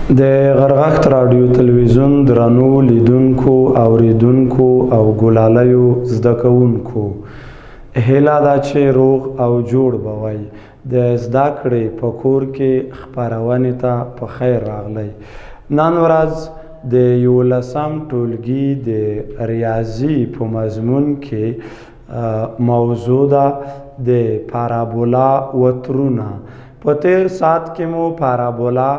د غرغښت راډیو تلویزیون درنو لیدونکو اوریدونکو او ګلالیو زده کوونکو هیله ده چې روغ او جوړ به وئ. د زده کړې په کور کې خپرونې ته په خیر راغلی. نن ورځ د 11م ټولګي د ریاضي په مضمون کې موضوع ده د پارابولا وترونه. په تیر ساعت کې مو پارابولا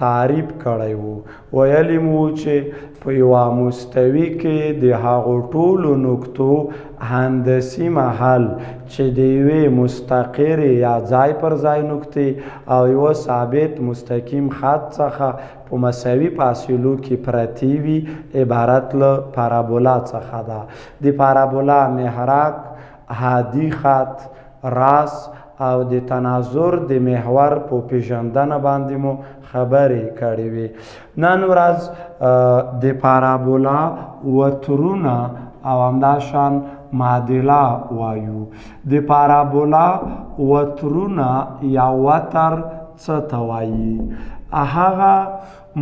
تعریف کړی وو. ویلی مو چې په یوه مستوي کې د هغو ټولو نقطو هندسي محل چې د یوې مستقرې یا ځای پر ځای نقطې او یوه ثابت مستقیم خط څخه په مساوي فاصلو کې پرتې وي عبارت له پارابولا څخه ده. د پارابولا محراک، هادي خط، راس او د تناظر د محور په پیژندنه باندې مو خبرې کړې وې. نن ورځ د پارابولا وترونه او همداشان معادله وایو. د پارابولا وترونه یا وتر څه ته وایي؟ هغه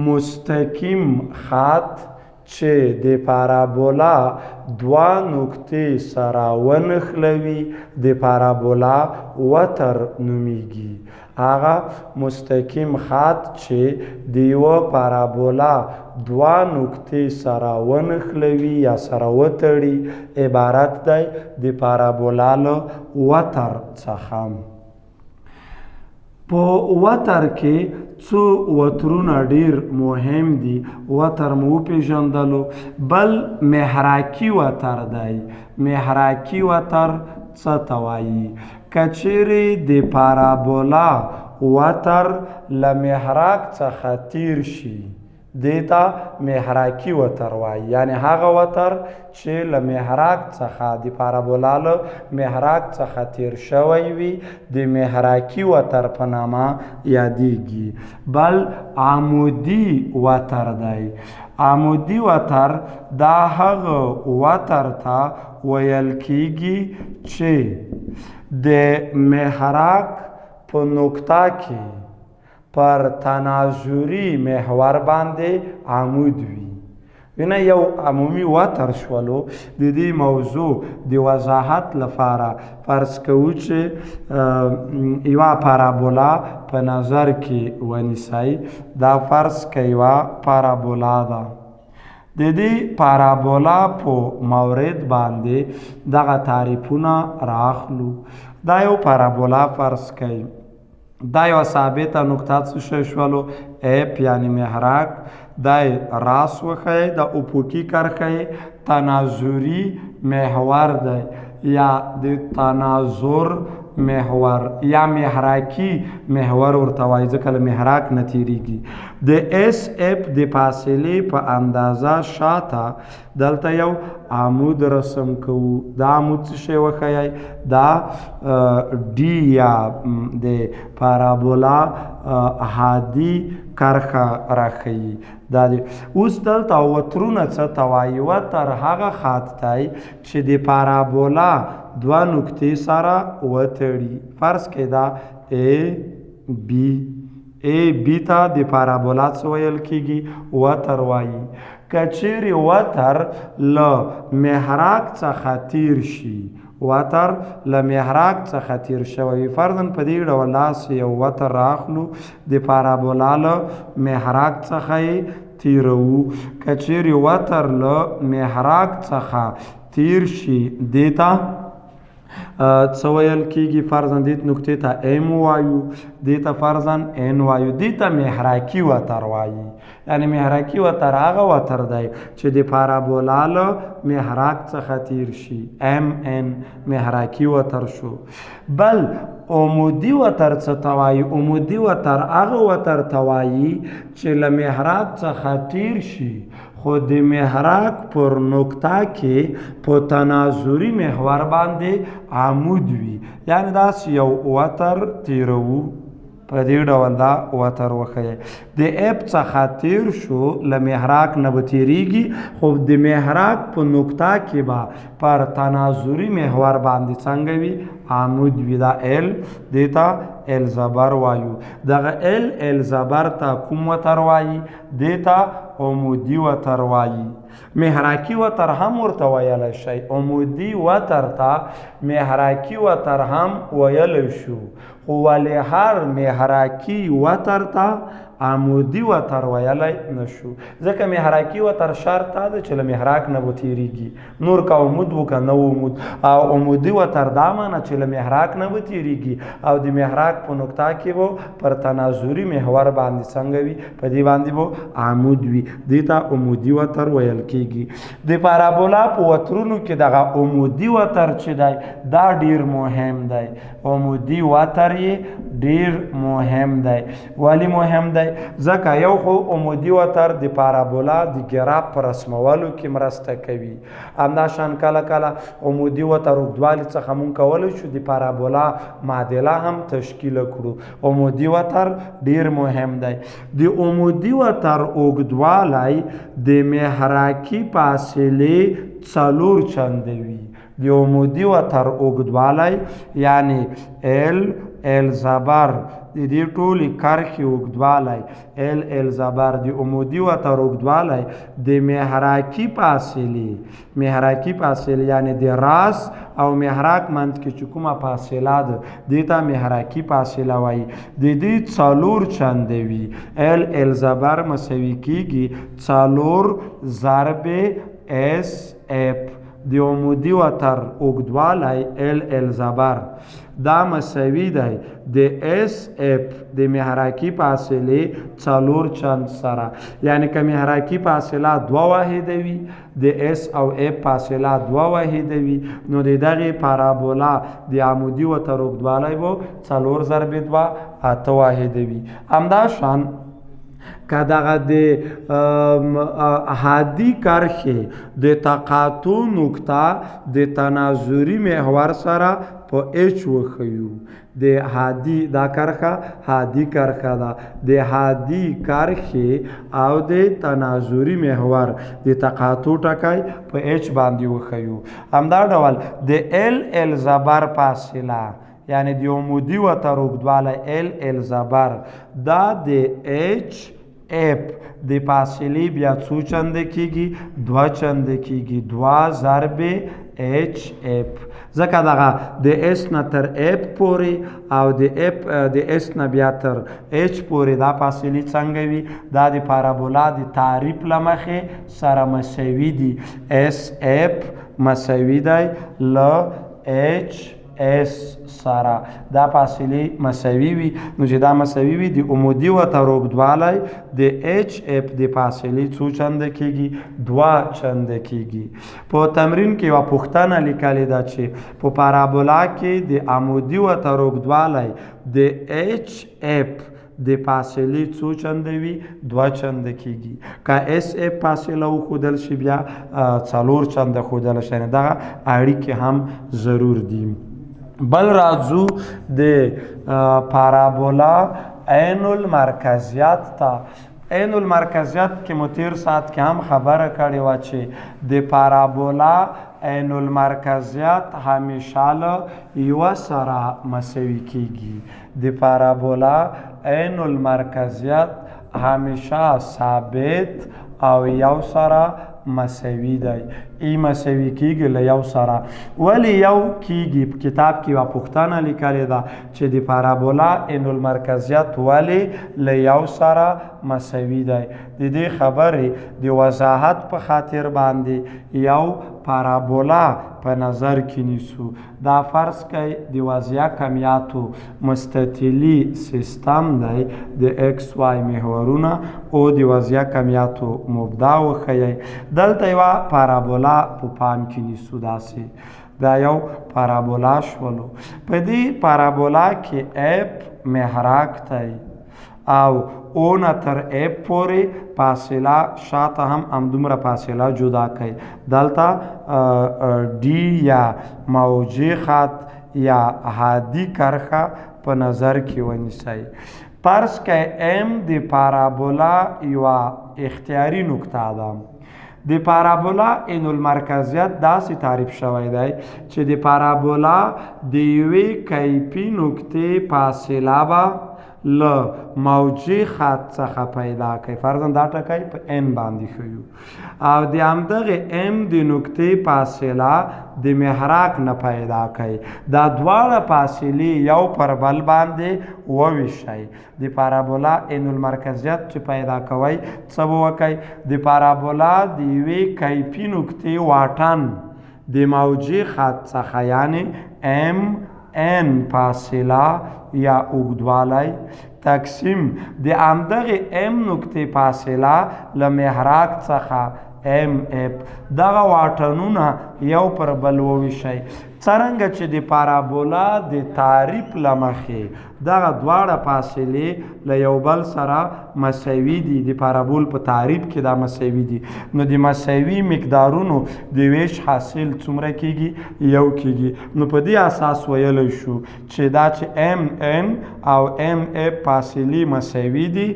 مستقیم خط چې د پارابولا دوه نقطې سره ونښلوي د پارابولا وتر نومیږي. هغه مستقیم خط چې د یوه پارابولا دوه نقطې سره ونښلوي یا سره وتړي عبارت دی د پارابولا له وتر څخه. په وتر کې څو وترونه ډیر مهم دي. وتر مو وپېژندلو. بل محراکي وتر دی. محراکي وتر څه ته وایي؟ که چیرې د پارابولا وتر له محراک څخه تیر شي دې ته محراکي وتر وایي. یعنی هغه وتر چې له محراک څخه د پارابولا له محراک څخه تیر شوی وي د محراکي وتر په نامه یادیږي. بل عمودي وتر دی. عمودي وتر دا هغه وتر ته ویل کیږي چې د محراک په نقطه کې پر تناظري محور باندې عمود وي. وینه یو عمومي وتر شولو. د دې موضوع د وضاحت لپاره فرض کوو چې یوه پارابولا په نظر کې ونیسئ. دا فرض که یوه پارابولا ده. د دې پارابولا په مورد باندې دغه تعریفونه راخلو. دا یو پارابولا فرض کوي. دا یو ثابته نقطه څه شی شولو؟ اپ یعنی محراک. دا راس وښیئ. د افقي کرښې تناظري محور دی یا د تناظر محور یا محراکي محور ورته وایي ځکه له محراک نه تیریږي. د اس اپ د فاصلې په اندازه شاته دلته یو عمود رسم کوو. دا عمود څه شی وښیئ؟ دا ډي یا د پارابولا هادي کرښه راښیي. دا دی. اوس دلته وترونه څه ته وایي؟ وتر هغه خط دی چې د پارابولا دوه نقطې سره وتړي. فرض کې دا ای بي ته د پارابولا څه ویل کیږي؟ وتر وایي. که چیرې وتر له محراک څخه تیر شي، وتر له محراک څخه تیر شوی، فرضاً په دې ډول لاس یو وتر راخلو د پارابولا له محراک څخه یې تیروو. که چیرې وتر له محراک څخه تیر شي دې ته څه ویل کیږي؟ فرضاً دې نقطې ته ام وایو، دې ته فرضاً ان وایو. دې ته محراکي وتر وایي. یعنی محراکي وتر هغه وتر دی چې د پارابولا له محراک څخه تیر شي. ام ان محراکي وتر شو. بل عمودي وتر څه ته وایي؟ عمودي وتر هغه وتر ته وایي چې له محراک څخه تیر شي خو د محراک پر نقطه کې په تناظري محور باندې عمود وي. یعنی داسې یو وتر تیروو. په دې ډول دا وتر وښیئ. د اپ څخه تیر شو له محراک نه به تیریږي خو د محراک په نقطه کې به پر تناظري محور باندې څنګه وي؟ عمود وي دا ال دیتا ال زبر وایو دغه ال زبر ته کوم وتر وایي دیتا عمودي وتر وایي محراکي وتر هم ورته ویلی شي عمودي وتر ته محراکي وتر هم ویلی شو خو ولې هر محراکي وتر ته عمودي وتر ویلی نشو ځکه محراکي وتر شرط دا ده چې له محراک نه به تیریږي نور که عمود و که نه عمود او عمودي وتر دا معنه چې له محراک نه به تیریږي او د محراک په نقطه کې به پر تناظري محور باندې څنګه وي په دې باندې به عمود وي دې ته عمودي وتر ویل کیږي د پارابولا په وترونو کې دغه عمودي وتر چې دی دا ډیر مهم دی عمودي وتر یې ډیر مهم دی ولی مهم دی ځکه یو خو عمودي وتر د پارابولا د ګراف په رسمولو کې مرسته کوي همداشان کله کله عمودي وتر اوږدوالي څخه مونږ کولی شو د پارابولا معادله هم تشکیل کړو عمودي وتر ډیر مهم دی د عمودي وتر اوږدوالی د محراکي فاصلې 4 چنده وي د عمودي وتر اوږدوالی یعنی ال زبر د دې ټولې کرښې اوږدوالی ال زبر د عمودي وتر اوږدوالی د محراکي فاصلې یعنی د راس او محراک منځ کې چې کومه فاصله ده دې ته محراکي فاصله وایي د دې 4 چنده وي ال زبر مساوي کیږي 4 ضرب اس اف د عمودي وتر اوږدوالی ال زبر دا مساوي دی د اس اف د محراکي فاصلې 4 چند سره یعنی که محراکي فاصله 2 واحده وي د اس او اف فاصله 2 واحده وي نو د دغې پارابولا د عمودي وتر اوږدوالی به 4 ضرب 2 8 واحده وي همداشان که دغه د حادي کرښې د تقاطع نقطه د تناظري محور سره په اچ وښیو د حادي دا کرښه حادي کرښه ده د حادي کرښې او د تناظري محور د تقاطع ټکی په اچ باندې وښیو همدا ډول د ال زبر فاصله یعنی د عمودي وتر اوږدوالی ال زبر دا د اچ اف د فاصلې بیا څو چنده کیږي 2 چنده کیږي 2 ضرب اچ اف ځکه دغه د اس نه تر اف پورې او د اس نه بیا تر اچ پورې دا فاصلې څنګه وي دا د پارابولا د تعریف له مخې سره مساوي دي اس اف مساوي دی ل اچ اس سره دا فاصلې مساوي وي نو چې دا مساوي وي د عمودي وتر اوږدوالی د اچ اف د فاصلې څو چنده کیږي 2 چنده کیږي په تمرین کې یوه پوښتنه لیکلې ده چې په پارابولا کې د عمودي وتر اوږدوالی د اچ اف د فاصلې څو چنده وي 2 چنده کیږي که اس اف فاصله وښودل شي بیا 4 چنده ښودلی شي دغه اړیکې هم ضرور دي بل راځو د پارابولا عین المرکزیت ته عین المرکزیت کې مو تیر ساعت کې هم خبره کړې وه چې د پارابولا عین المرکزیت همیشه له یوه سره مساوي کیږي د پارابولا عین المرکزیت همیشه ثابت او یو سره مساوي دی ای مساوي کیږي له یو سره ولی یو کیږي په کتاب کې یوه پوښتنه لیکلې ده چې د پارابولا عین المرکزیت ولی له یو سره مساوي دی د دې خبرې د وضاحت په خاطر باندې یو پارابولا په نظر کې نیسو دا فرض کوي د وضعیه کمیاتو مستطیلي سیستم دی د ایکس وای محورونه او د وضعیه کمیاتو مبدا وښیئ دلته یوه پارابولا په پام کې نیسو داسې دا یو پارابولا شولو په دې پارابولا کې اف محراک دی او او نه تر اف پورې فاصله شاته هم همدومره فاصله جدا کوي دلته ډي یا موجي خط یا حادي کرښه په نظر کې ونیسئ فرض کوئ ام د پارابولا یوه اختیاري نقطه ده د پارابولا عین المرکزیت داسې تعریف شوی دی چې د پارابولا د یوې کیفي نقطې فاصله به له موجي خط څخه پیدا کوي. فرضاً دا ټکی په n باندې ښیو او د همدغې m د نقطې فاصله د محراق نه پیدا کوي. دا دواړه فاصلې یو پر بل باندې وویشئ. د پارابولا عین المرکزیت چې پیدا کوئ څه به وکئ؟ د پارابولا د یوې کیفي نقطې واټن د موجي خط څخه یعنی n فاصله یا اوږدوالی تقسیم د همدغې m نقطې فاصله له محراق څخه mf دغه واټنونه یو پر بل وویشئ. څرنګه چې د پارابولا د تعریف له مخې دغه دواړه فاصلې له یو بل سره مساوي دي، د پارابول په تعریف کې دا مساوي دي، نو د مساوي مقدارونو د ویش حاصل څومره کیږي؟ یو کیږي. نو په دې اساس ویلی شو چې دا چې mn او mf فاصلې مساوي دي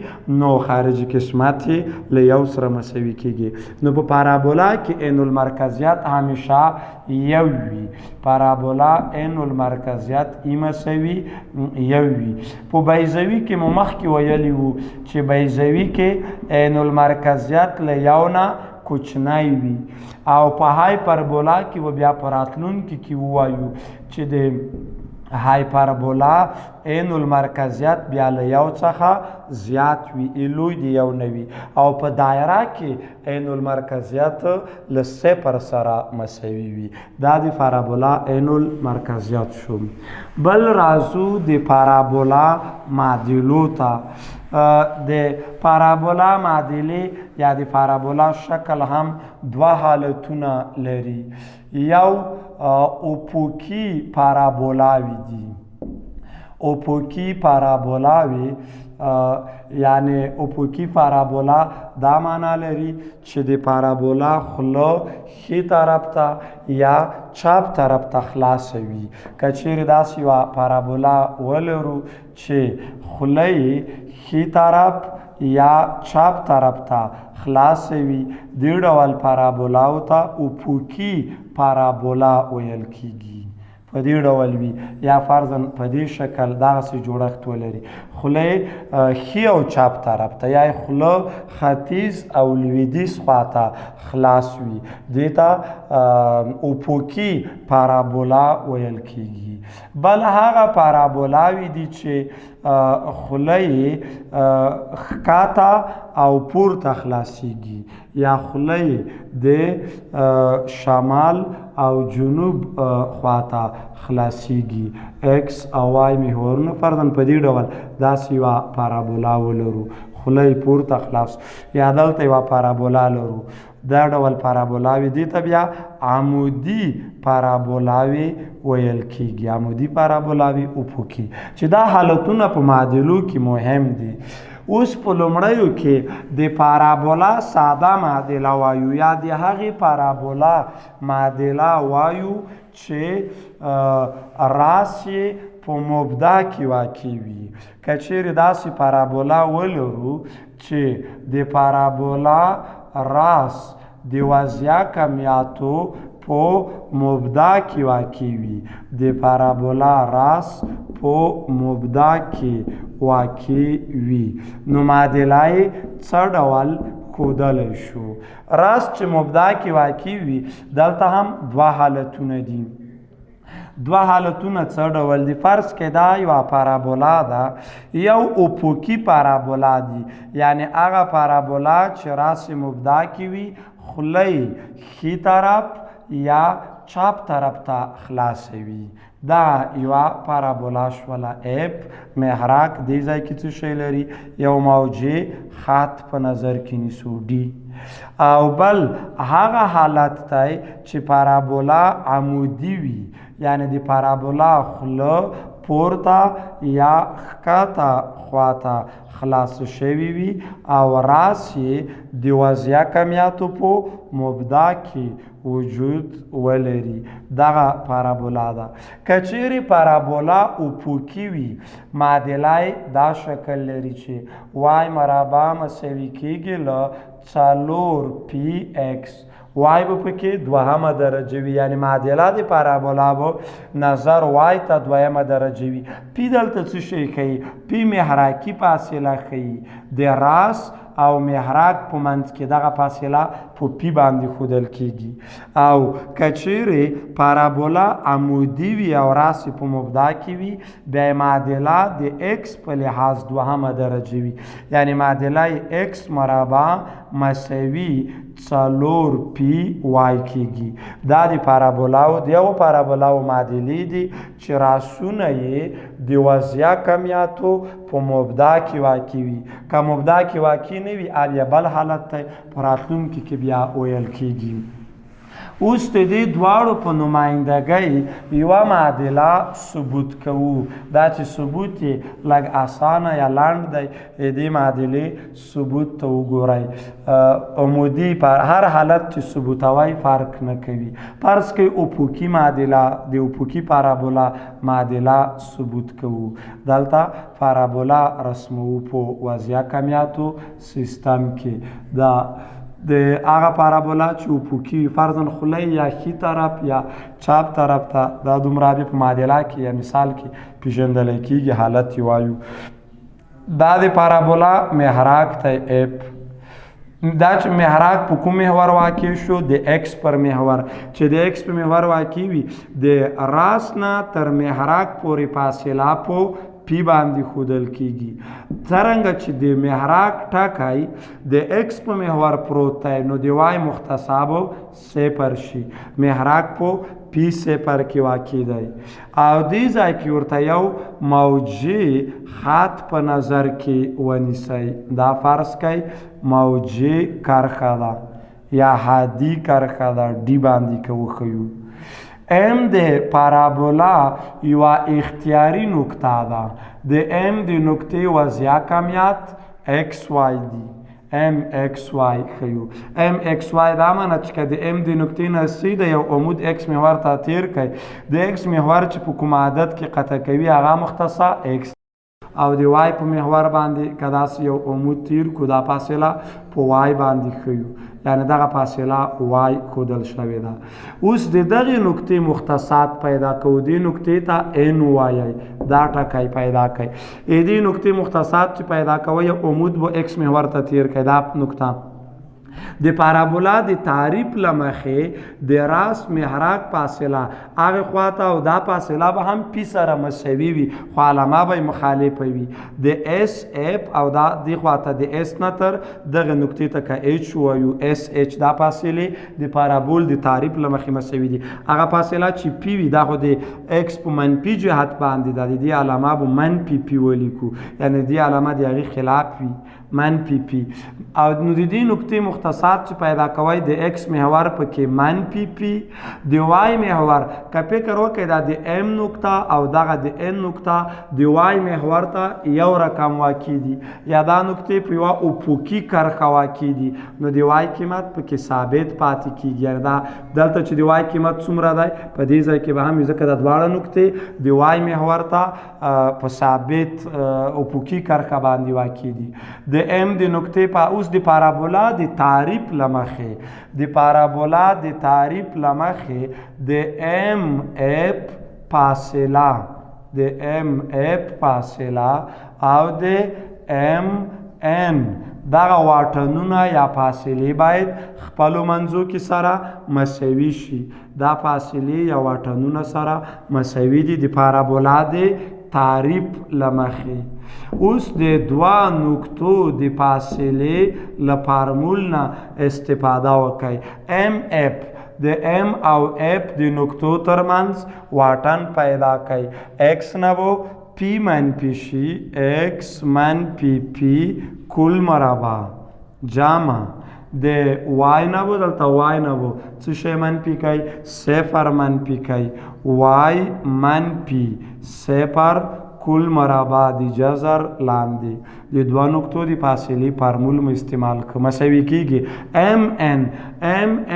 نو خارجي قسمت یې له یو سره مساوي کیږي. نو په پارابولا کې عین المرکزیت همیشه یو وي. پارابولا عین المرکزیت ای مساوي یو وي. په بیضوي کې مو مخکې ویلي وو چې بیضوي کې عین المرکزیت له یو نه کوچنی وي او په هایپربولا کې و بیا په راتلونکي کې ووایو چې د هایپربولا عین المرکزیت بیا له یو څخه زیات وي، لوی د یو نه وي او په دایره کې عین المرکزیت له صفر سره مساوي وي. دا د پارابولا عین المرکزیت شو. بل راځو د پارابولا معادلو ته. د پارابولا معادلې یا د پارابولا شکل هم دوه حالتونه لري. یو افقي پارابولاوي دي. افقي پارابولاوي یعنی افقي پارابولا دا معنا لري چې د پارابولا خوله ښي طرف ته یا چپ طرف ته خلاصه وي. که چیرې داسې یوه پارابولا ولرو چې خوله یې ښي طرف یا چپ طرف ته خلاصه وي، دې ډول پارابولاو ته افقي پارابولا ویل کیږي. په دې ډول وي یا فرضاً په دې شکل دغسې جوړښت ولري، خوله ښي او چپ طرف ته یا خوله ختیځ او لویدیځ خواته خلاص وي، دې ته افقي پارابولا ویل کیږي. بل هغه پارابولاوي دي چې خوله یې ښکته او پورته خلاصیږي یا خوله یې د شمال او جنوب خواته خلاصیږي. ایکس او وای محورونه فرضاً په دې ډول داسې یوه پارابولا ولرو، خوله یې پورته خلاص یا دلته یوه پارابولا لرو. دا ډول پارابولاوي دې ته بیا عمودي پارابولاوي ویل کیږي. عمودي پارابولاوي افقي چې دا حالتونه په معادلو کې مهم دي. اوس په لومړیو کې د پارابولا ساده معادله وایو یا د هغې پارابولا معادله وایو چې راس یې په مبدا کې واقع وي. که چیرې داسې پارابولا ولرو چې د پارابولا راس د وضعیه کمیاتو په مبدا کې واقع وي، د پارابولا راس په مبدا کې واقع وي، نو معادله یې څه ډول ښودلی شو؟ راس چې مبدا کې واقع وي دلته هم دوه حالتونه دي. دوه حالتونه څه ډول دي؟ فرض کې دا یوه پارابولا ده، یو افقي پارابولا دي یعنی هغه پارابولا چې راس مبدا کې وي، خوله یې ښي طرف یا چپ طرف ته خلاصه وي. دا یوه پارابولا شوله. اف محراق دې ځای کې څه شی لري؟ یو موجي خط په نظر کې نیسو ډي. او بل هغه حالت دی چې پارابولا عمودي وي یعنی د پارابولا خوله پورته یا ښکته خواته خلاص شوي وي او راس یې د وضعیه کمیاتو په مبدا کې وجود ولري. دغه پارابولا ده. که چیرې پارابولا افقي وي معادله دا شکل لري چې وای مربع مساوي کیږي له 4 px وای به پکې دوهمه درجه وي، یعنی معادله د پارابولا به نظر وای ته دویمه درجه وي. پی دلته څه شی ښیي؟ پی محراکي فاصله ښیي. د راس او محراک په منځ کې دغه فاصله په پی باندې ښودل کیږي. او که چیرې پارابولا عمودي وي او راس په مبدا کې وي بیا معادله د اکس په لحاظ دوهمه درجه وي، یعنی معادله اکس مربع مساوي 4 پی وای کیږي. دا د پارابولاو د یو پارابولاو معادلې دي چې راسونه یې د وضعیه کمیاتو په مبدا کې واقع وي. که مبدا کې واقع نه وي بیا بل حالت ته په راتلونکي کې بیا ویل کیږي. اوس د دې دواړو په نمایندګۍ یوه معادله ثبوت کوو. دا چې ثبوت یې لږ اسانه یا لنډ دی، د دې معادلې ثبوت ته وګورئ. عمودي په هر حالت چې ثبوتوئ فرق نه کوي. فرض کوئ افقي معادله د افقي پارابولا معادله ثبوت کوو. دلته پارابولا رسموو په وضعیه کمیاتو سیستم کې. دا د هغه پارابولا چې افقي وي فرضاً خولی یا ښي طرف یا چپ طرف ته دا دومره په معادله کې یا مثال کې پیژندلی کیږي، حالت یې وایو. دا د پارابولا محراک ته اپ. دا چې محراک په کوم محور واقع شو؟ د اکس پر محور. چې د اکس په محور واقع وي د راس نه تر محراک پورې فاصله په پی باندې ښودل کیږي. څرنګه چې د محراک ټکی د اکس په محور پروت دی نو د وای مختصاب صفر شي. محراک په پی صفر کې واقع دی او دې ځای کې ورته یو موجي خط په نظر کې ونیسئ. دا فرض کوئ موجي کرښه ده یا حادي کرښه ده، ډي باندې که وښیو. ام د پارابولا یوه اختیاري نقطه ده. د ام د نقطې وضعیه کمیت ایکس وای دی. ام ایکس وای ښیو. ام ایکس وای دا معنی چې که د ام د نقطې نه سیده یو عمود ایکس محور ته تیر کړئ، د ایکس محور چې په کوم عدد کې قطع کوي هغه مختصه ایکس او د وای په محور باندې که داسې یو عمود تیر کړو دا فاصله په وای باندې ښیو، یعنی دغه فاصله وای ښودل شوې ده. اوس د دغې نقطې مختصات پیدا کوو. دې نقطې ته ان وایئ، دا ټکی پیدا کړئ. دې نقطې مختصات چې پیدا کوئ عمود به ایکس محور ته تیر کړئ. دا نقطه د پارابولا د تعریف له مخې د راس محراک فاصله هغې خواته او دا فاصله به هم پی سره مساوي وي خو علامه به یې مخالفه وي. د اس اف او دا دې خواته د اس نه تر دغه نقطې ته که ایچ ووایو اس ایچ دا فاصلې د پارابول د تعریف له مخې مساوي دي. هغه فاصله چې پی وي دا خو د ایکس په منفي جهت باندې ده، د دې علامه به منفي پی ولیکو، یعنی د دې علامه د هغې خلاف وي منفي پی. او نو د دې نقطې مختصات چې پیدا کوئ د ایکس محور پکې منفي پی، د وای محور که فکر وکړئ دا د ام نقطه او دغه د ان نقطه د وای محور ته یو رقم واقع دي یا دا نقطې په یوه افقي کرښه واقع دي نو د وای قیمت پکې ثابت پاتې کیږي. یعنې دا دلته چې د وای قیمت څومره دی په دې ځای کې به هم ځکه د دواړه نقطې د وای محور ته په ثابت افقي کرښه باندې واقع دي. د ام د نقطې په اوس د پارابولا د تعریف له مخې د پارابولا د تعریف له مخې د ام اف فاصله د ام اف فاصله او د ام ان دغه واټنونه یا فاصلې باید خپلو منځو کې سره مساوي شي. دا فاصلې یا واټنونه سره مساوي دي د پارابولا د تعریف له مخې. اوس د دوه نقطو د فاصلې له فارمول نه استفاده وکړئ. ام اف د ام او اف د نقطو ترمنځ واټن پیدا کړئ. ایکس نه به پی منفي شي ایکس منفي پی کل مربع جمع د وای نه به دلته وای نه به څه شی منفي کوي صفر منفي کوي وای منفي صفر کل مربع د جذر لاندې د دوه نقطو د فاصلې فارمول مو استعمال کړو مساوي کیږي ام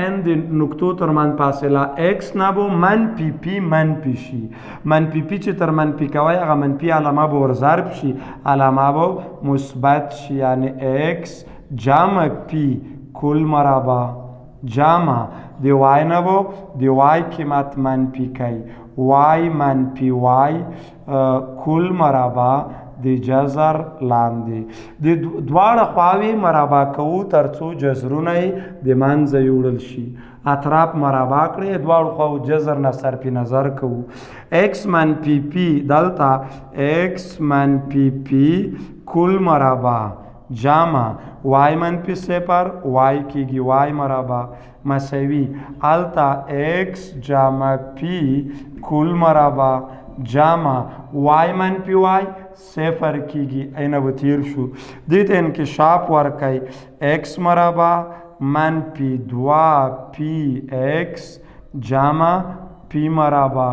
ان د نقطو ترمن فاصله ایکس نه به منفي پی منفي شي منفي پی چې تر منفي کوي هغه منفي علامه به ور ضرب شي علامه به مثبت شي یعنی ایکس جمع پی کل مربع جمع د وای نه به د وای قیمت منفي کوي وای منفي وای کل مربع د جذر لاندې د دواړه خواوې مربع کوو تر څو جذرونه یې د منځه یوړل شي اطراف مربع کړئ دواړو خواو جذر نه صرف نظر کوو ایکس منفي پی دلته ایکس منفي پی کل مربع جمع وای منفي صفر وای کیږي وای مربع مساوي التا ایکس جمع پی کل مربع جمع وای منفي وای صفر کیږي اینه به تیر شو دې ته انکشاف ورکوي ایکس مربع منفي دوا پی ایکس جمع پی مربع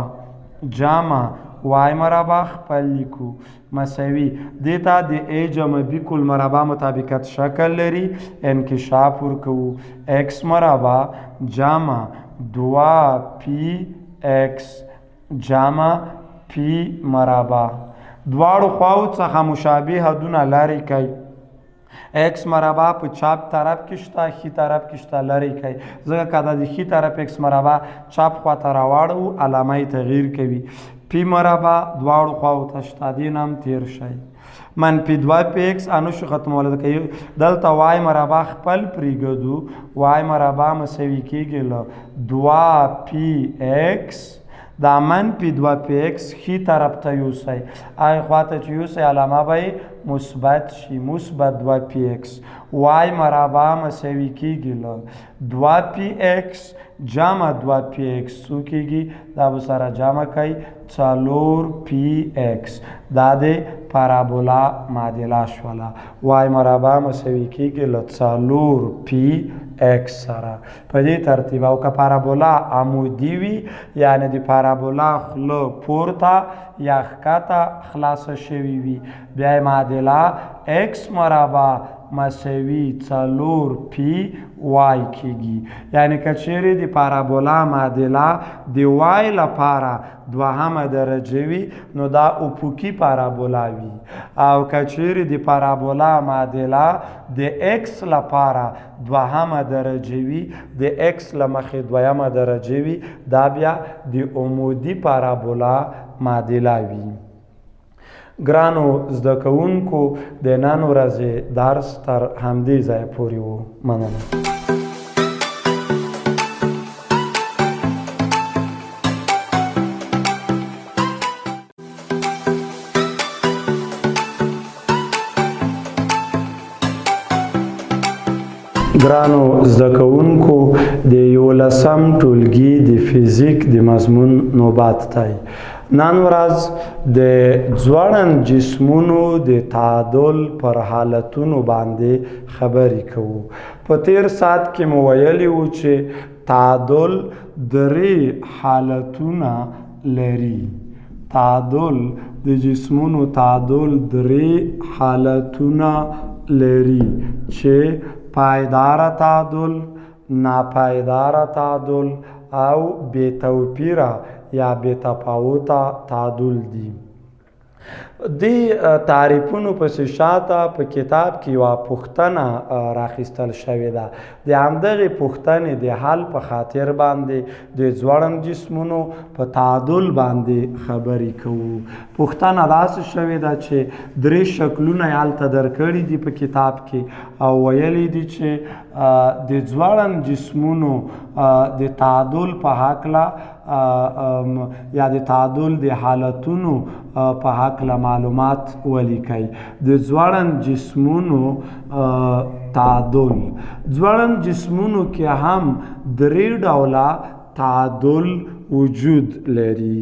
جمع وای مربع خپل لیکو مساوي دې ته د ا جمع بی کل مربع مطابقت شکل لري انکشاف ورکوو ایکس مربع جمع دوا پی ایکس جمع پی مربع دواړو خواو څخه مشابه حدونه لرې کوي ایکس مربع په چپ طرف کې شته ښي طرف کې شته لرې کوي ځکه که د ښي طرف ایکس مربع چپ خواته راواړو علامه یې تغییر کوي پی مربع دواړو خواو ته شته دې نه هم تیر شئ منفي دوه پی ایکس انوشو ختمولی کوي دلته وای مربع خپل پرېږدو وای مربع مساوي کیږي له دوه پی ایکس دا منفي دوه پی ایکس ښي طرف ته یوسئ هغې خواته چې یوسئ علامه به یې مثبت شي مثبت دوه پی ایکس وای مربع مساوي کیږي له دوه پی ایکس جمع دوه پی ایکس څو کیږي دا به سره جمع کوي څلور پی ایکس دا د پارابولا معادله شوله وای مربع مساوي کیږي له څلور پی ایکس سره په دې ترتیب او که پارابولا عمودي وي یعنی د پارابولا خوله پورته یا ښکته خلاصه شوې وي بیا یې معادله ایکس مربع مساوي څلور پی وای کیږي یعنی که چیرې د پارابولا معادله د وای لپاره دوهمه درجه وي نو دا افقي پارابولا وي او که چیرې د پارابولا معادله د ایکس لپاره دوهمه درجه وي د ایکس له مخې دویمه درجه وي دا بیا د عمودي پارابولا معادله وي ګرانو زده کوونکو د نن ورځې درس تر همدې ځایه پورې و مننه ګرانو زده کوونکو د 11م ټولګي د فزیک د مضمون نوبات دی نن ورځ د ځوړند جسمونو د تعادل پر حالتونو باندې خبرې کوو په تیر ساعت کې مو ویلي وو چې تعادل درې حالتونه لري تعادل د جسمونو تعادل درې حالتونه لري چې پایدار تعادل ناپایدار تعادل او بی توپیره یا بی تفاوته تعادل دي دی تعریفونو پسې شاته په کتاب کې یوه پوښتنه راخیستل شوې ده د همدغې پوښتنې د حل په خاطر باندې د ځوړند جسمونو په تعادل باندې خبرې کوو پوښتنه داسې شوې ده چې درې شکلونه یې هلته درکړي دي په کتاب کې او ویلي دي چې د ځوړند جسمونو د تعادل په هکله یا د تعادل د حالتونو په هکله معلومات ولیکئ د ځوړند جسمونو تعادل ځوړند جسمونو کې هم درې ډوله تعادل وجود لري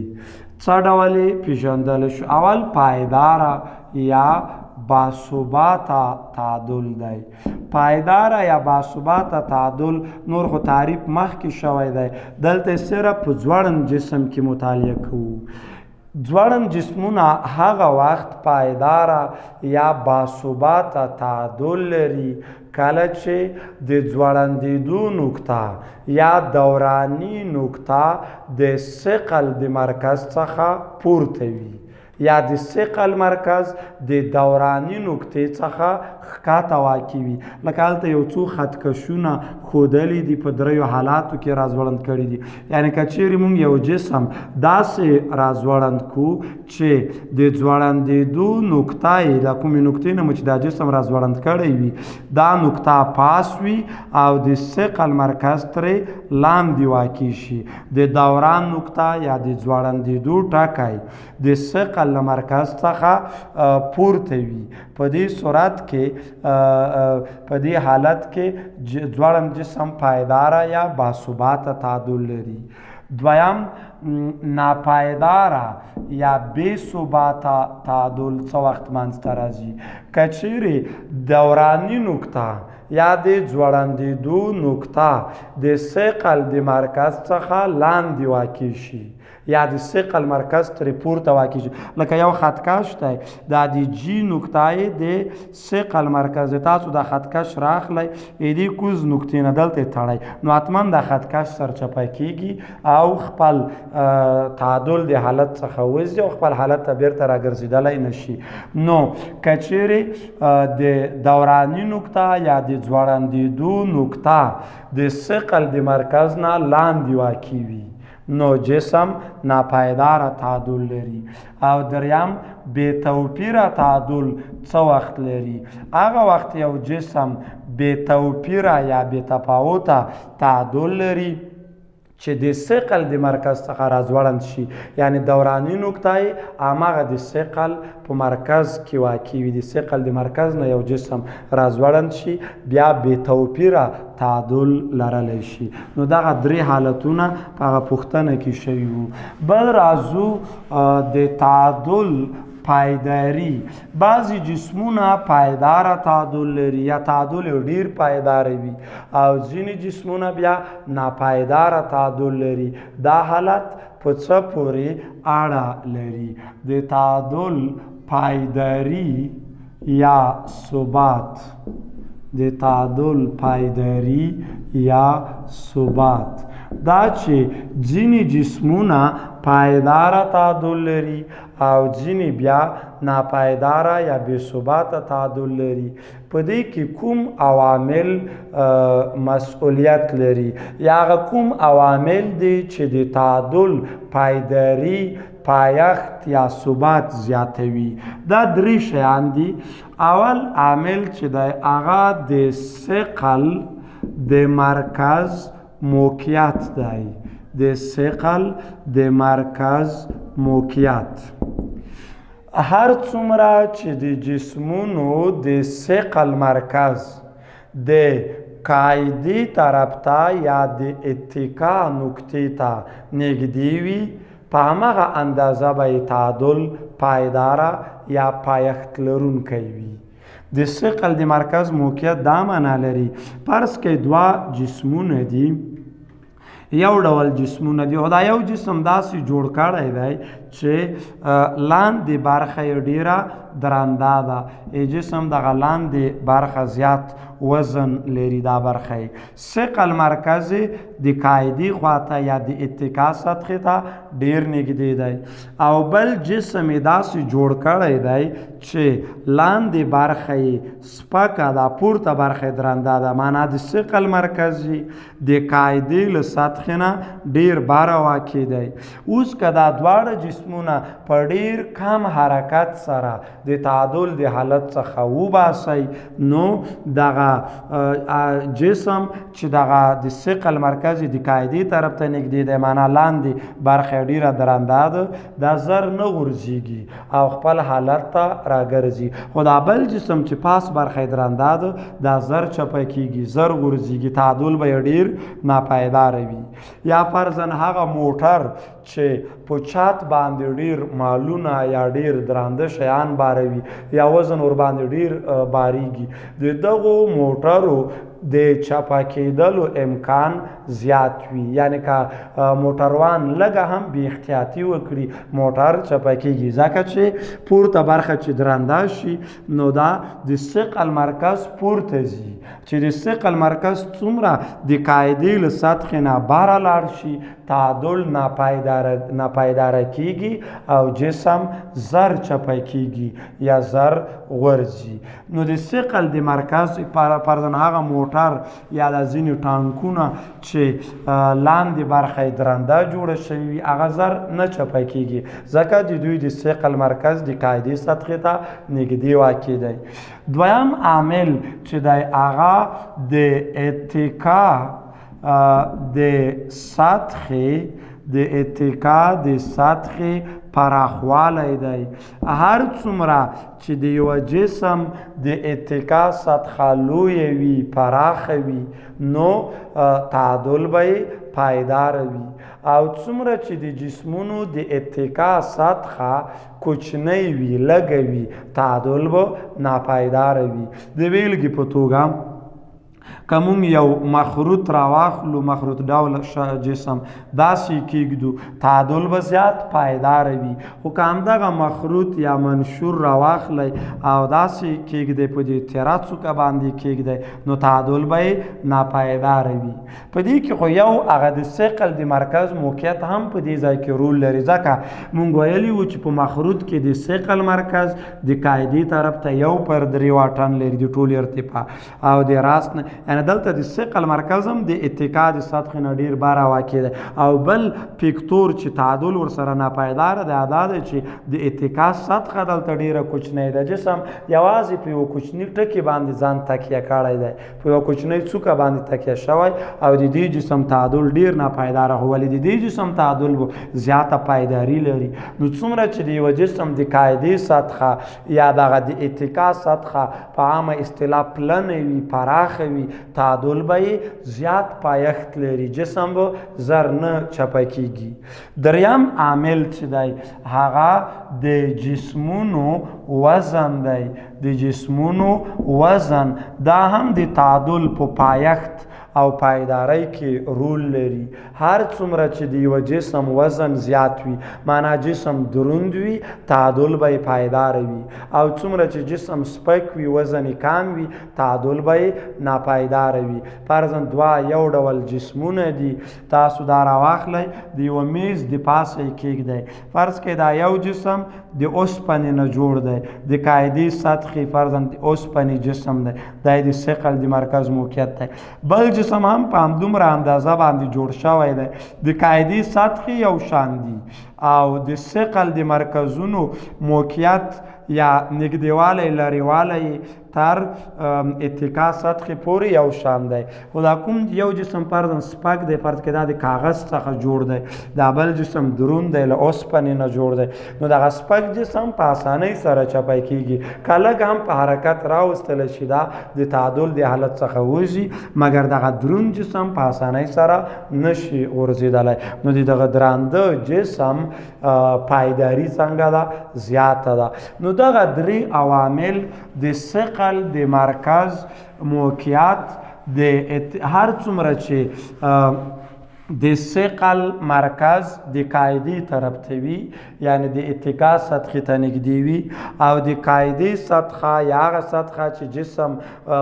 څه ډول یې پېژندلی شو اول پایداره یا باثباته تعادل دی. پایداره یا باثباته تعادل نور خو تعریف مخکې شوی دی، دلته صرف په ځوړند جسم کې مطالعه کوو. ځوړند جسمونه هغه وخت پایداره یا باثباته تعادل لري کله چې د ځوړندېدو نقطه یا دوراني نقطه د ثقل د مرکز څخه پورته وي یا د ثقل مرکز د دوراني نقطې څخه ښکته واقع وي. لکه هلته یو څو خطکشونه ښودلي دي په دریو حالاتو کې راځوړند کړي دي. یعنې که چیرې موږ یو جسم داسې راځوړند کړو چې د ځوړندېدو نقطه یې له کومې نقطې نه مو چې دا جسم راځوړند کړی وي دا نقطه پاس وي او د ثقل مرکز ترې لاندې واقع شي. د دوران نقطه یا د ځوړندېدو ټکی د ثقل له مرکز څخه پورته وي. په دې صورت کې په دې حالت کې ځوړند جسم پایداره یا باثباته تعادل لري. دویم ناپایداره یا بې ثباته تعادل څه وخت منځته راځي؟ که چیرې دوراني نقطه یا د ځوړندېدو نقطه د ثقل د مرکز څخه لاندې واقع شي یا د ثقل مرکز ترې پورته واقع شي. لکه یو خطکش دی، دا د جی نقطه یې د ثقل مرکز دی. تاسو دا خطکش راخلی دې کوز نقطې نه دلته تړئ نو حتما دا خطکش سرچپه کیږي او خپل تعادل د حالت څخه وځي او خپل حالت ته بیرته راګرځېدلی نشي. نو که چیرې د دوراني نقطه یا د ځوړندېدو نقطه د ثقل د مرکز نه لاندې واقع وي نو جسم ناپایداره تعادل لري. او دریم بې توپیره تعادل څه وخت لري؟ هغه وخت یو جسم بې توپیره یا بې تفاوته تعادل لري چې د ثقل د مرکز څخه راځوړند شي. یعنی دوراني نقطه یې هماغه د ثقل په مرکز کې واقع وي. د ثقل د مرکز نه یو جسم راځوړند شي بیا بې توپیره تعادل لرلی شي. نو دغه درې حالتونه په هغه پوښتنه کې شوي وو. بل راځو د تعادل پایداری. بعضی جسمونه پایداره تعادل لري یا تعادل ډیر پایداره وي او ځینې جسمونه بیا ناپایداره تعادل لري. دا حالت په څه پورې اړه لري؟ د تعادل پایداری یا ثبات. د تعادل پایداری یا ثبات دا چې ځینې جسمونه پایداره تعادل لري او ځینې بیا ناپایداره یا بې ثباته تعادل لري. په دې کې کوم عوامل مسئولیت لري یا هغه کوم عوامل دي چې د تعادل پایداری پایښت یا ثبات زیاتوي؟ دا درې شیان دي. اول عامل چې دی هغه د ثقل د مرکز موقعیت دی. د ثقل د مرکز موقعیت. هر څومره چې د جسمونو د ثقل مرکز د قاعدې طرف ته یا د اتکا نقطې ته نږدې وي په هماغه اندازه به تعادل پایداره یا پایښت لرونکی وي. د ثقل د مرکز موقعیت دا معنا لري فرض کړئ دوه جسمونه دي، یو ډول جسمونه دي خو دا یو جسم داسې جوړ کړی دی چې لاندې برخه یې ډیره درنده ده. جسم دغه لاندې برخه زیات وزن لري. دا برخه ثقل مرکز د قاعدې خواته یا د اتکا سطحې ته ډیر نږدې دی او بل جسم یې داسې جوړ کړی دی چې لاندې برخه یې سپکه ده پورته برخه یې درنده ده. معنا د ثقل مرکز د قاعدې له سطحې نه ډیر باره واقع دی. اوس که دا دواړه جسمونه په ډیر کم حرکت سره د تعادل د حالت څخه وباسئ نو دغه جسم چې دغه د ثقل مرکز د قاعدې طرف ته نږدې دی معنا لاندې برخه ډیره درنده ده دا زر نه غورځېږي او خپل حالت ته راګرځي. خو دا بل جسم چې پاس برخه درنده ده دا زر چپه کیږي زر غورځېږي تعادل به یې ډیر ناپایداره وي. یا فرضاً هغه موټر چې په چات باندې ډیر مالونه یا ډیر درانده شیان باروي یا وزن ور باندې ډیر باریږي د دغو موټرو د چپا کېدلو امکان زیات وي یعنی که موټروان لږه هم بې احتیاطي وکړي موټر چپا کېږي ځکه چې پورته برخه چې درنده شي نو دا د ثقل مرکز پورته ځي چې د ثقل مرکز څومره د قاعدې له سطحې نه باره لاړ شي تعادل ناپایداره کېږي او جسم زر چپا کېږي یا زر غورځي نو د ثقل د مرکز پردن هغه موټر یا د ځینې ټانکونه چې لاندې برخه یې درنده جوړه شوې وي هغه زر نه چپه کېږي ځکه د دوی د ثقل مرکز د قاعدې سطحې ته نږدې واقع دی دویم عامل چې دی هغه د اتکا د سطحې پراخوالی دی هر څومره چې د یوه جسم د اتکا سطحه لویه وي پراخه وي نو تعادل به یې پایداره وي او څومره چې د جسمونو د اتکا سطحه کوچنۍ وي لږه وي تعادل به ناپایداره وي د بیلګې په توګه که مونږ یو مخروط راواخلو مخروط ډول جسم داسې کېږدو تعادل به زیات پایداره وي خو که همدغه مخروط یا منشور راواخلی او داسې کېږدی په دې تیره څوکه باندې کېږدی نو تعادل به یې ناپایداره وي په دې کې خو یو هغه د ثقل د مرکز موقعیت هم په دې ځای کې رول لري ځکه مونږ ویلي وو چې په مخروط کې د ثقل مرکز د قاعدې طرف ته 1/3 واټن لري د ټول ارتفاع او د راست نه دلته د ثقل مرکز هم د اتکا د سطحې نه ډیر باره واقع دی او بل فکتور چې تعادل ورسره ناپایداره دی دا دی چې د اتکا سطحه دلته ډیره کوچنۍ ده جسم یوازې په یو کوچني ټکي باندې ځان تکیه کړی دی په یو کوچنۍ څوکه باندې تکیه شوی او د دې جسم تعادل ډیر ناپایداره هو ولې د دې جسم تعادل به زیاته پایداري لري نو څومره چې د یوه جسم د قاعدې سطحه یا دغه د اتکا سطحه په عامه اصطلاح پلنه وي پراخه وي تعادل به یې زیات پایښت لري جسم به زر نه چپه کېږي دریم عامل چې دی هغه د جسمونو وزن دی د جسمونو وزن دا هم د تعادل په پایښت او پایداری کې رول لري هر څومره چې د یوه جسم وزن زیات وي معنا جسم دروند وي تعادل به یې پایداره وي او څومره چې جسم سپک وي وزن یې کم وي تعادل به یې ناپایداره وي فرضاً دوه یو ډول جسمونه دي تاسو دا راواخلی د یوه میز د پاسه یې کېږدی فرض کړئ دا یو جسم د اوسپنې نه جوړ دی د قاعدې سطحې فرضاً د اوسپنې جسم دی دا یې د ثقل د مرکز موقعیت دی بل جسم هم په همدومره اندازه باندې جوړ شوی دی د قاعدې سطحې یو شان دي او د ثقل د مرکزونو موقعیت یا نږدېوالی لرېوالی تر اتکا سطحې پورې یو شان دی خو دا کوم یو جسم فرضاً سپک دی فرض کړئ دا د کاغذ څخه جوړ دی دا بل جسم دروند دی له اوسپنې نه جوړ دی نو دغه سپک جسم په اسانۍ سره چپی کېږي که لږ هم په حرکت راوستلی شي دا د تعادل د حالت څخه وځي مګر دغه دروند جسم په اسانۍ سره نشي غورځېدلی نو د دغه درانده جسم پایداري څنګه ده زیاته ده نو دغه درې عوامل د ثقل د مرکز موقعیت د هر څومره چې د ثقل مرکز د قاعدې طرف ته وي یعنی د اتکا سطحې ته نږدې وي او د قاعدې سطحه یا هغه سطحه چې جسم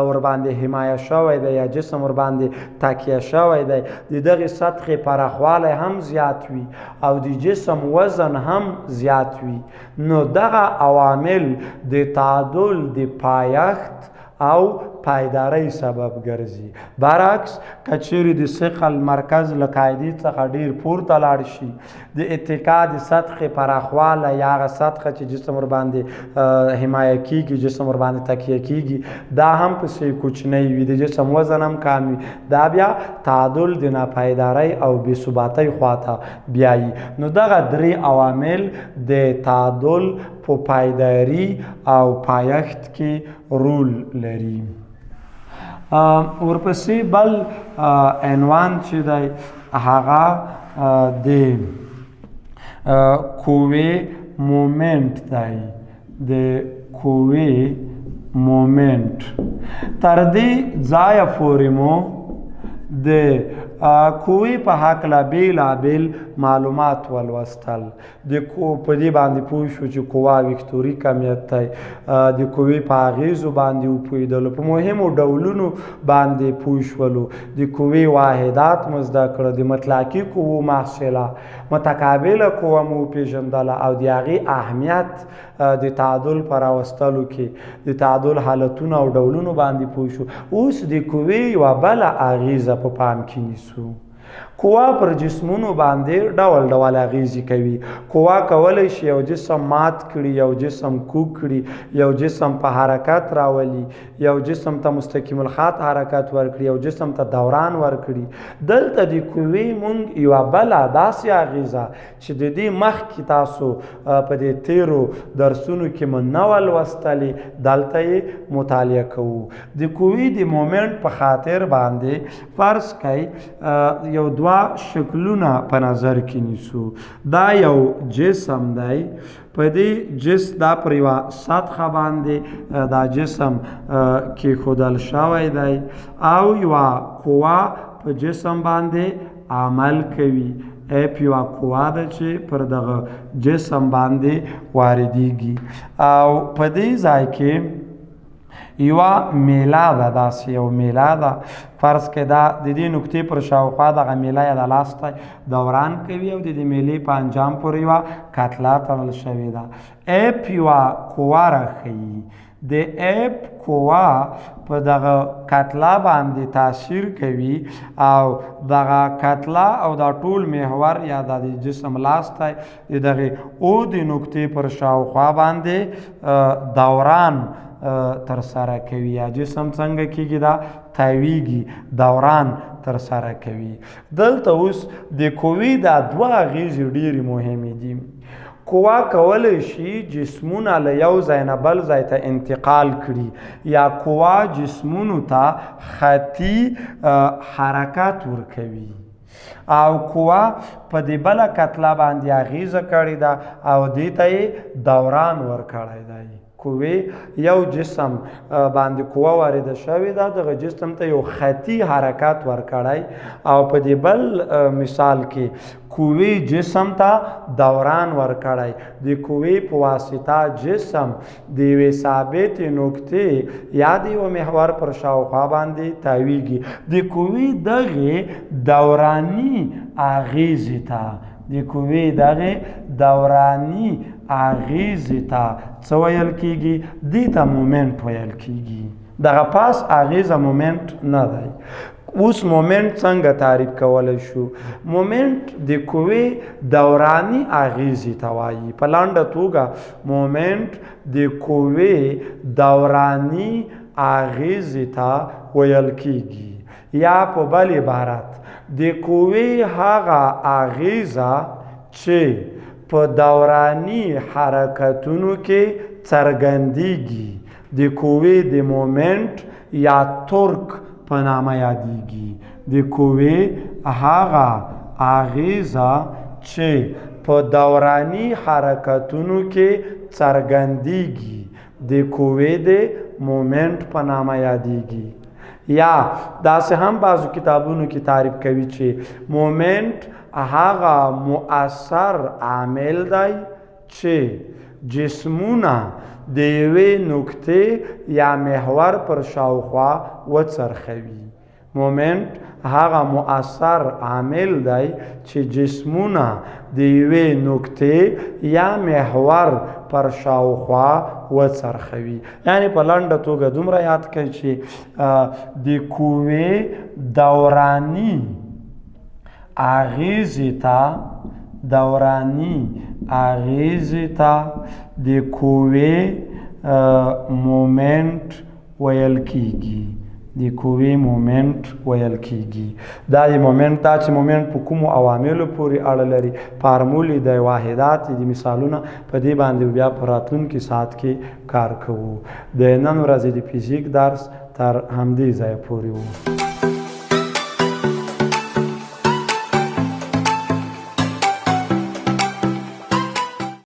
ورباندې حمایه شوی دی یا جسم ورباندې تکیه شوی دی د دغې سطحې پراخوالی هم زیات وي او د جسم وزن هم زیات وي نو دغه عوامل د تعادل د پایښت او پایداری سبب ګرځي برعکس که چیرې د ثقل مرکز له قاعدې څخه ډیر پورته لاړ شي د اتکا د سطحې پراخوالی یا هغه سطحه چې جسم ورباندې حمایه کېږي جسم ورباندې تکیه کېږي دا هم پسې کوچنی وي د جسم وزن هم کم وي دا بیا تعادل د ناپایدارۍ او بې ثباتۍ خواته بیایي نو دغه درې عوامل د تعادل په پایداري او پایښت کې رول لري ورپسې بل عنوان چې دی هغه د قوې مومنت دی د قوې مومنت. تر دې ځایه پورې مو د قوې په هکله بېلابېل معلومات ولوستل. په دې باندې پوه شو چې قوه وکتوري کمیت دی، د قوې په اغیزو باندې وپوهېدلو، په مهمو ډولونو باندې پوه شولو، د قوې واحدات مو زده کړه، د مطلقي قوو محصله، متقابله قوه مو وپېژندله او د هغې اهمیت د تعادل په راوستلو کې د تعادل حالتونو او ډولونو باندې پوه شو. اوس د قوې یوه بله اغیزه په پام کې نیسو. قوه پر جسمونو باندې ډول ډول اغیزې کوي. قوه کولی شي یو جسم مات کړي، یو جسم کوږ کړي، یو جسم په حرکت راولي، یو جسم ته مستقیم الخط حرکت ورکړي، یو جسم ته دوران ورکړي. دلته د قوې مونږ یوه بله داسې اغیزه چې د دې مخکې تاسو په دې تیرو درسونو کې مو نه وه لوستلې، دلته یې مطالعه کوو. د قوې د مومنټ په خاطر باندې فرض کوئ یو دوه شکلونه په نظر کې نیسو. دا یو جسم دی، په دې دا پر یوه سطحه باندې دا جسم کېښودل شوی دی او یوه قوه په جسم باندې عمل کوي. اپ یوه قوه ده چې پر دغه جسم باندې واردېږي او په دې ځای کې یوه میله ده، داسې یو میله ده. فرض کې دا د دې نقطې پر شاوخوا دغه میله یا د لاس ته دوران کوي او د دې میلې په انجام پورې یوه کتله تړل شوې ده. اپ یوه قوه راښیي. د اپ قوه په دغه کتله باندې تاثیر کوي او دغه کتله او دا ټول محور یا د جسم لاس ته د دغې او د نقطې پر شاوخوا باندې دوران ترسره کوي یا جسم څنګه کېږي دا تاویږي، دوران ترسره کوي. دلته اوس د قوې دا دوه اغیزې ډېرې مهمې دي. قوه کولی شي جسمونه له یو ځای نه بل ځای ته انتقال کړي یا قوه جسمونو ته خطي حرکت ورکوي او قوه په دې بله کتله باندې اغیزه کړې ده او دې ته یې دوران ورکړی دی. قوې یو جسم باندې قوه وارده شوې ده، دغه جسم ته یو خطي حرکت ورکړی او په دې بل مثال کې قوې جسم ته دوران ورکړی. د قوې په واسطه جسم د یوې ثابتې نقطې یا د یوه محور پر شاوخوا باندې تاویږي. د قوې دغې دوراني اغیزې ته دوراني اغیزې ته څه ویل کېږي؟ دې ته مومنټ ویل کېږي. دغه پاس اغیزه مومنټ نه دی. اوس مومنټ څنګه تعریف کولی شو؟ مومنټ د قوې دوراني اغیزې ته وایي. په لنډه توګه مومنټ د قوې دوراني اغیزې ته ویل کېږي یا په بل عبارت د قوې هغه اغیزه چې په دوراني حرکتونو کې څرګندېږي د قوې د مومنټ یا تورک په نامه یادېږي. د قوې هغه اغیزه چې په دوراني حرکتونو کې څرګندېږي د قوې د مومنټ په نامه یادېږي. یا داسې هم بعضو کتابونو کې تعریف کوي چې مومنټ هغه مؤثر عامل دی چې جسمونه د یوې نقطې یا محور پر شاوخوا وڅرخوي. مومنټ هغه مؤثر عامل دی چې جسمونه د یوې نقطې یا محور پر شاوخوا وڅرخوي. یعنی په لنډه توګه دومره یاد کړئ چې د قوې دوراني اغیزې ته د قوې مومنټ ویل کېږي. دا د مومنټ دا چې مومنټ په کومو عواملو پورې اړه لري، فارمولې د واحدات د مثالونه په دې باندې بیا په راتلونکي ساعت کې کار کوو. د نن ورځې د فزیک درس تر همدې ځایه پورې و.